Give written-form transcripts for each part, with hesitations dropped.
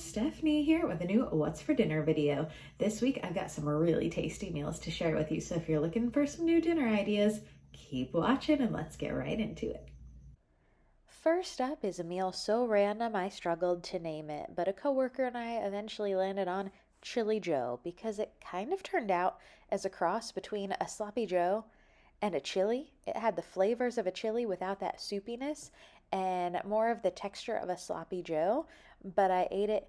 Stephanie here with a new What's for Dinner video. This week I've got some really tasty meals to share with you, so if you're looking for some new dinner ideas, keep watching and let's get right into it. First up is a meal so random I struggled to name it, but a coworker and I eventually landed on Chili Joe because it kind of turned out as a cross between a sloppy Joe and a chili. It had the flavors of a chili without that soupiness and more of the texture of a sloppy Joe, but I ate it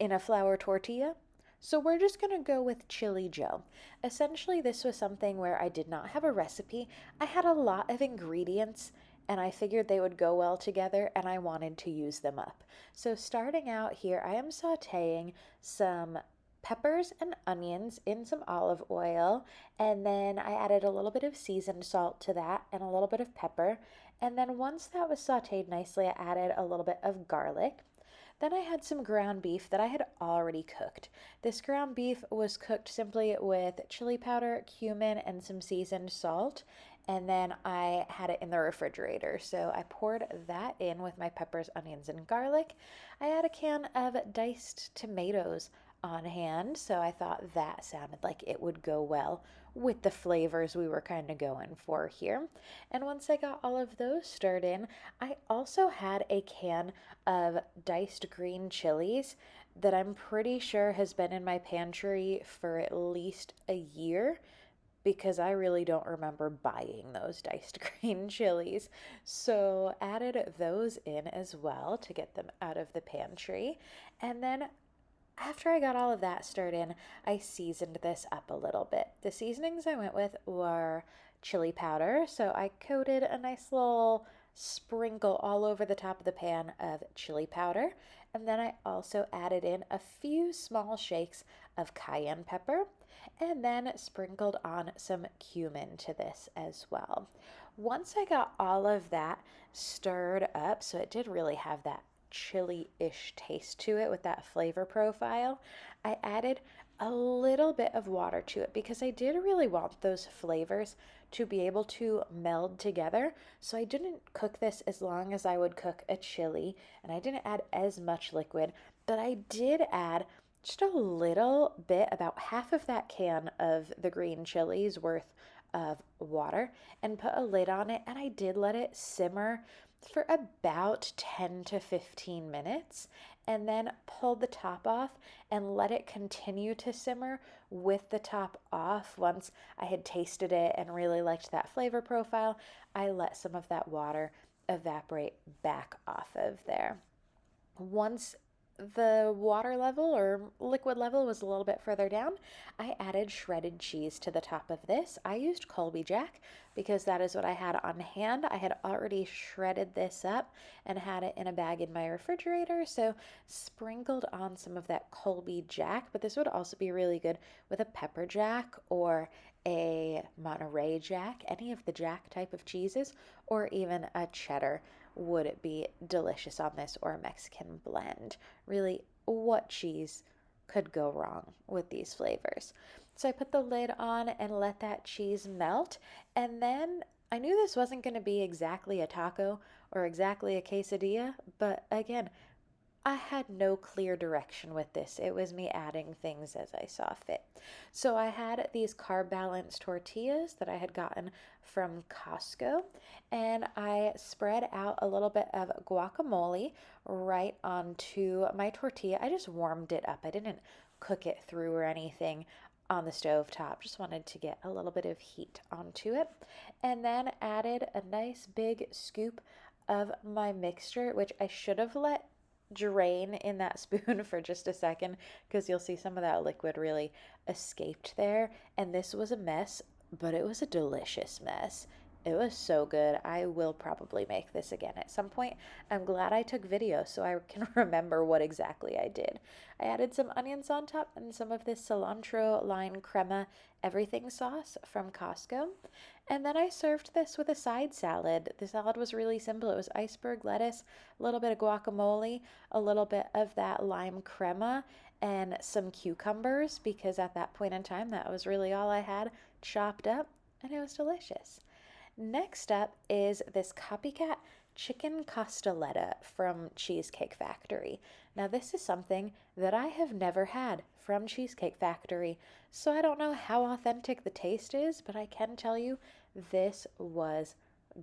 in a flour tortilla. So we're just going to go with Chili Joe. Essentially, this was something where I did not have a recipe. I had a lot of ingredients and I figured they would go well together and I wanted to use them up. So starting out here, I am sauteing some peppers and onions in some olive oil, and then I added a little bit of seasoned salt to that and a little bit of pepper. And then once that was sauteed nicely, I added a little bit of garlic. Then I had some ground beef that I had already cooked. This ground beef was cooked simply with chili powder, cumin, and some seasoned salt. And then I had it in the refrigerator. So I poured that in with my peppers, onions, and garlic. I had a can of diced tomatoes on hand, so I thought that sounded like it would go well with the flavors we were kind of going for here. And once I got all of those stirred in, I also had a can of diced green chilies that I'm pretty sure has been in my pantry for at least a year because I really don't remember buying those diced green chilies. So added those in as well to get them out of the pantry. And then after I got all of that stirred in, I seasoned this up a little bit. The seasonings I went with were chili powder, so I coated a nice little sprinkle all over the top of the pan of chili powder. And then I also added in a few small shakes of cayenne pepper and then sprinkled on some cumin to this as well. Once I got all of that stirred up, so it did really have that chili-ish taste to it with that flavor profile, I added a little bit of water to it because I did really want those flavors to be able to meld together. So I didn't cook this as long as I would cook a chili, and I didn't add as much liquid, but I did add just a little bit, about half of that can of the green chilies worth of water, and put a lid on it, and I did let it simmer for about 10 to 15 minutes and then pulled the top off and let it continue to simmer with the top off. Once I had tasted it and really liked that flavor profile, I let some of that water evaporate back off of there. Once the water level or liquid level was a little bit further down, I added shredded cheese to the top of this. I used Colby Jack because that is what I had on hand. I had already shredded this up and had it in a bag in my refrigerator, so sprinkled on some of that Colby Jack, but this would also be really good with a pepper jack or a Monterey Jack, any of the Jack type of cheeses, or even a cheddar would it be delicious on this, or a Mexican blend. Really, what cheese could go wrong with these flavors? So I put the lid on and let that cheese melt, and then I knew this wasn't going to be exactly a taco or exactly a quesadilla, but again, I had no clear direction with this. It was me adding things as I saw fit. So I had these carb balanced tortillas that I had gotten from Costco, and I spread out a little bit of guacamole right onto my tortilla. I just warmed it up. I didn't cook it through or anything on the stove top. Just wanted to get a little bit of heat onto it. And then added a nice big scoop of my mixture, which I should have let drain in that spoon for just a second because you'll see some of that liquid really escaped there. And this was a mess, but it was a delicious mess. It was so good. I will probably make this again at some point. I'm glad I took video so I can remember what exactly I did. I added some onions on top and some of this cilantro lime crema everything sauce from Costco. And then I served this with a side salad. The salad was really simple. It was iceberg lettuce, a little bit of guacamole, a little bit of that lime crema, and some cucumbers because at that point in time that was really all I had chopped up, and it was delicious. Next up is this Copycat chicken costoletta from Cheesecake Factory. Now, this is something that I have never had from Cheesecake Factory, so I don't know how authentic the taste is, but I can tell you this was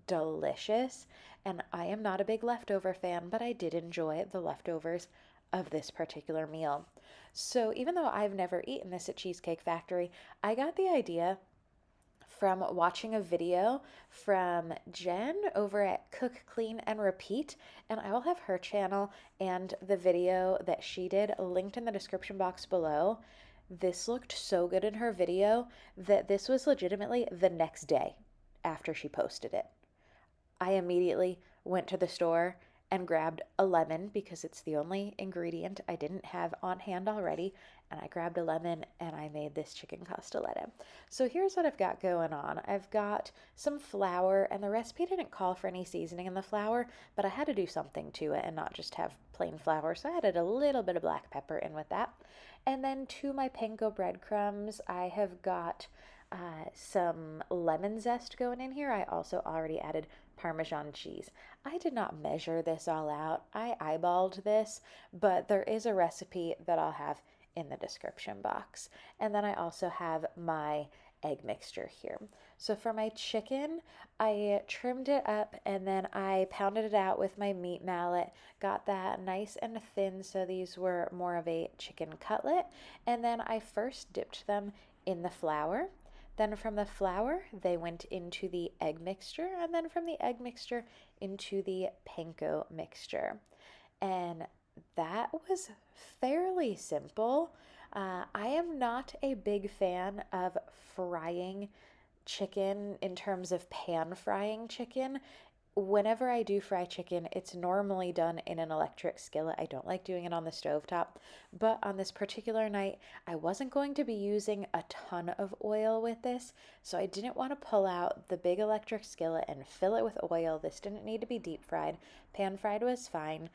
delicious. And I am not a big leftover fan, but I did enjoy the leftovers of this particular meal. So even though I've never eaten this at Cheesecake Factory, I got the idea from watching a video from Jen over at Cook, Clean, and Repeat. And I will have her channel and the video that she did linked in the description box below. This looked so good in her video that this was legitimately the next day after she posted it. I immediately went to the store and grabbed a lemon because it's the only ingredient I didn't have on hand already. And I grabbed a lemon and I made this chicken costoletta. So here's what I've got going on. I've got some flour, and the recipe didn't call for any seasoning in the flour, but I had to do something to it and not just have plain flour. So I added a little bit of black pepper in with that. And then to my panko breadcrumbs, I have got some lemon zest going in here. I also already added Parmesan cheese. I did not measure this all out. I eyeballed this, but there is a recipe that I'll have in the description box. And then I also have my egg mixture here. So for my chicken, I trimmed it up and then I pounded it out with my meat mallet, got that nice and thin so these were more of a chicken cutlet. And then I first dipped them in the flour. Then from the flour, they went into the egg mixture, and then from the egg mixture into the panko mixture. And that was fairly simple. I am not a big fan of frying chicken in terms of pan frying chicken. Whenever I do fry chicken, it's normally done in an electric skillet. I don't like doing it on the stovetop, but on this particular night, I wasn't going to be using a ton of oil with this, so I didn't want to pull out the big electric skillet and fill it with oil. This didn't need to be deep fried. Pan fried was fine,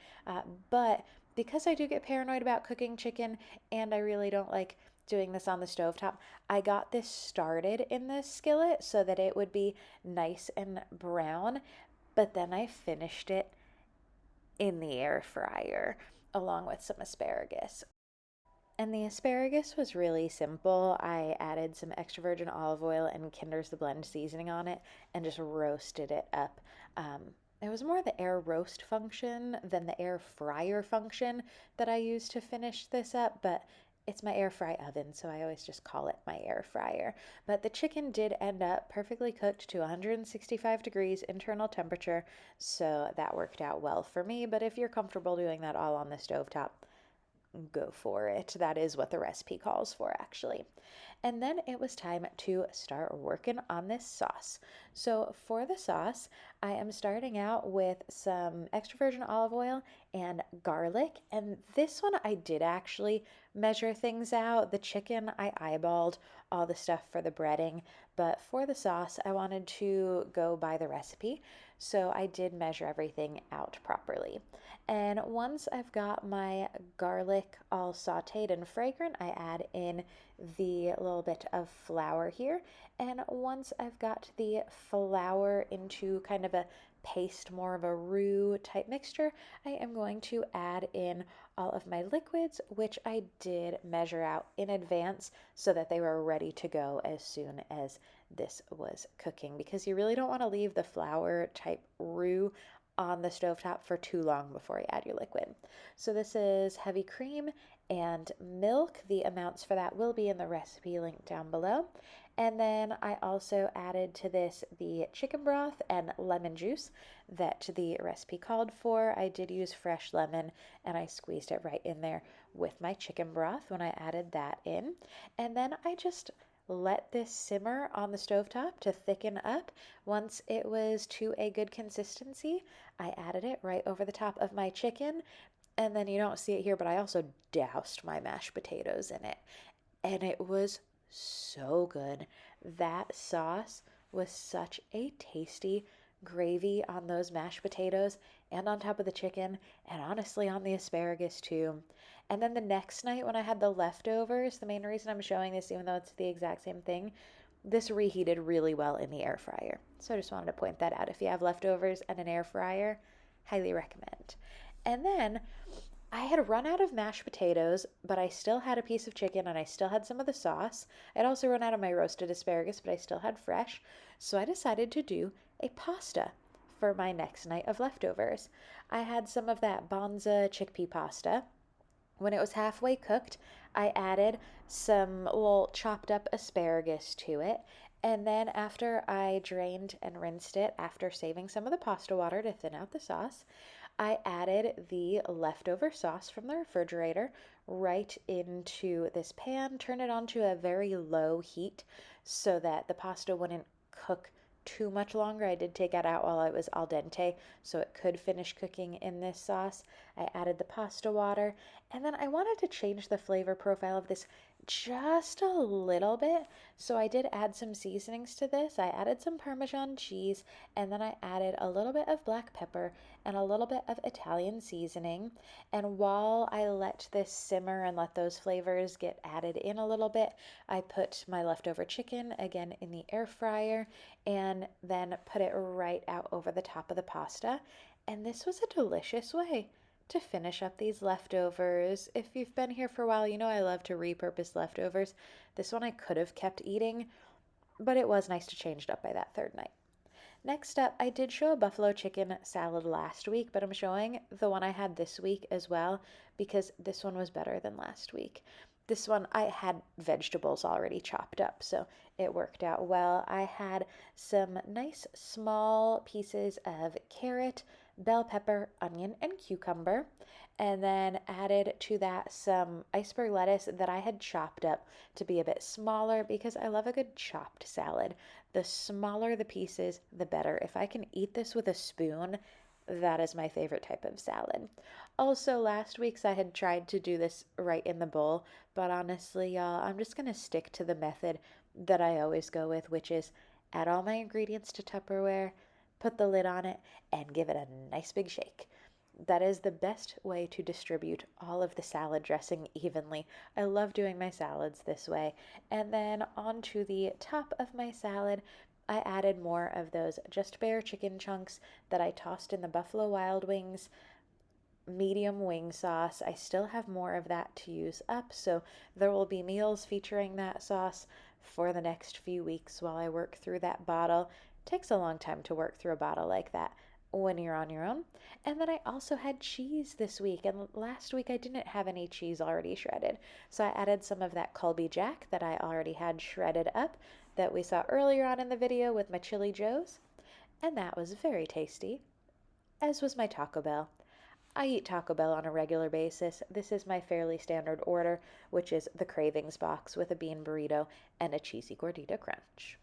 but because I do get paranoid about cooking chicken and I really don't like doing this on the stovetop, I got this started in this skillet so that it would be nice and brown, but then I finished it in the air fryer along with some asparagus. And the asparagus was really simple. I added some extra virgin olive oil and Kinder's The Blend seasoning on it and just roasted it up. It was more the air roast function than the air fryer function that I used to finish this up, but it's my air fry oven, so I always just call it my air fryer. But the chicken did end up perfectly cooked to 165 degrees internal temperature, so that worked out well for me. But if you're comfortable doing that all on the stovetop, go for it. That is what the recipe calls for, actually. And then it was time to start working on this sauce. So for the sauce, I am starting out with some extra virgin olive oil and garlic. And this one I did actually measure things out. The chicken, I eyeballed all the stuff for the breading, but for the sauce, I wanted to go by the recipe. So I did measure everything out properly. And once I've got my garlic all sauteed and fragrant, I add in the little bit of flour here. And once I've got the flour into kind of a paste, more of a roux type mixture, I am going to add in all of my liquids, which I did measure out in advance so that they were ready to go as soon as this was cooking, because you really don't want to leave the flour type roux on the stovetop for too long before you add your liquid. So this is heavy cream and milk. The amounts for that will be in the recipe link down below. And then I also added to this the chicken broth and lemon juice that the recipe called for. I did use fresh lemon and I squeezed it right in there with my chicken broth when I added that in. And then I just let this simmer on the stovetop to thicken up. Once it was to a good consistency, I added it right over the top of my chicken. And then you don't see it here, but I also doused my mashed potatoes in it. And it was so good. That sauce was such a tasty gravy on those mashed potatoes and on top of the chicken, and honestly on the asparagus too. And then the next night when I had the leftovers, the main reason I'm showing this, even though it's the exact same thing, This reheated really well in the air fryer. So I just wanted to point that out. If you have leftovers and an air fryer, highly recommend. And then I had run out of mashed potatoes, but I still had a piece of chicken and I still had some of the sauce. I'd also run out of my roasted asparagus, but I still had fresh. So I decided to do a pasta for my next night of leftovers. I had some of that Bonza chickpea pasta. When it was halfway cooked, I added some little chopped up asparagus to it. And then after I drained and rinsed it, after saving some of the pasta water to thin out the sauce, I added the leftover sauce from the refrigerator right into this pan, turn it on to a very low heat so that the pasta wouldn't cook too much longer. I did take it out while it was al dente so it could finish cooking in this sauce. I added the pasta water, and then I wanted to change the flavor profile of this just a little bit. So I did add some seasonings to this. I added some Parmesan cheese, and then I added a little bit of black pepper and a little bit of Italian seasoning. And while I let this simmer and let those flavors get added in a little bit, I put my leftover chicken again in the air fryer and then put it right out over the top of the pasta. And this was a delicious way to finish up these leftovers. If you've been here for a while, you know I love to repurpose leftovers. This one I could have kept eating, but it was nice to change it up by that third night. Next up, I did show a buffalo chicken salad last week, but I'm showing the one I had this week as well because this one was better than last week. This one I had vegetables already chopped up, so it worked out well. I had some nice small pieces of carrot, bell pepper, onion, and cucumber, and then added to that some iceberg lettuce that I had chopped up to be a bit smaller because I love a good chopped salad. The smaller the pieces, the better. If I can eat this with a spoon, that is my favorite type of salad. Also, last week's I had tried to do this right in the bowl, but honestly, y'all, I'm just gonna stick to the method that I always go with, which is add all my ingredients to Tupperware, put the lid on it, and give it a nice big shake. That is the best way to distribute all of the salad dressing evenly. I love doing my salads this way. And then onto the top of my salad, I added more of those Just Bare chicken chunks that I tossed in the Buffalo Wild Wings medium wing sauce. I still have more of that to use up, so there will be meals featuring that sauce for the next few weeks while I work through that bottle. It takes a long time to work through a bottle like that when you're on your own. And then I also had cheese this week, and last week I didn't have any cheese already shredded. So I added some of that Colby Jack that I already had shredded up that we saw earlier on in the video with my Chili Joes, and that was very tasty, as was my Taco Bell. I eat Taco Bell on a regular basis. This is my fairly standard order, which is the Cravings box with a bean burrito and a cheesy gordita crunch.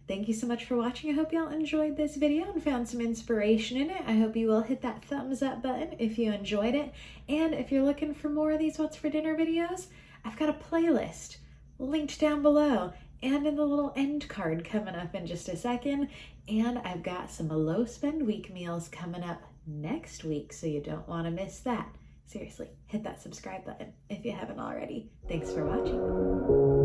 Thank you so much for watching. I hope y'all enjoyed this video and found some inspiration in it. I hope you will hit that thumbs up button if you enjoyed it. And if you're looking for more of these What's for Dinner videos, I've got a playlist linked down below and in the little end card coming up in just a second. And I've got some low spend week meals coming up next week, so you don't want to miss that. Seriously, hit that subscribe button if you haven't already. Thanks for watching.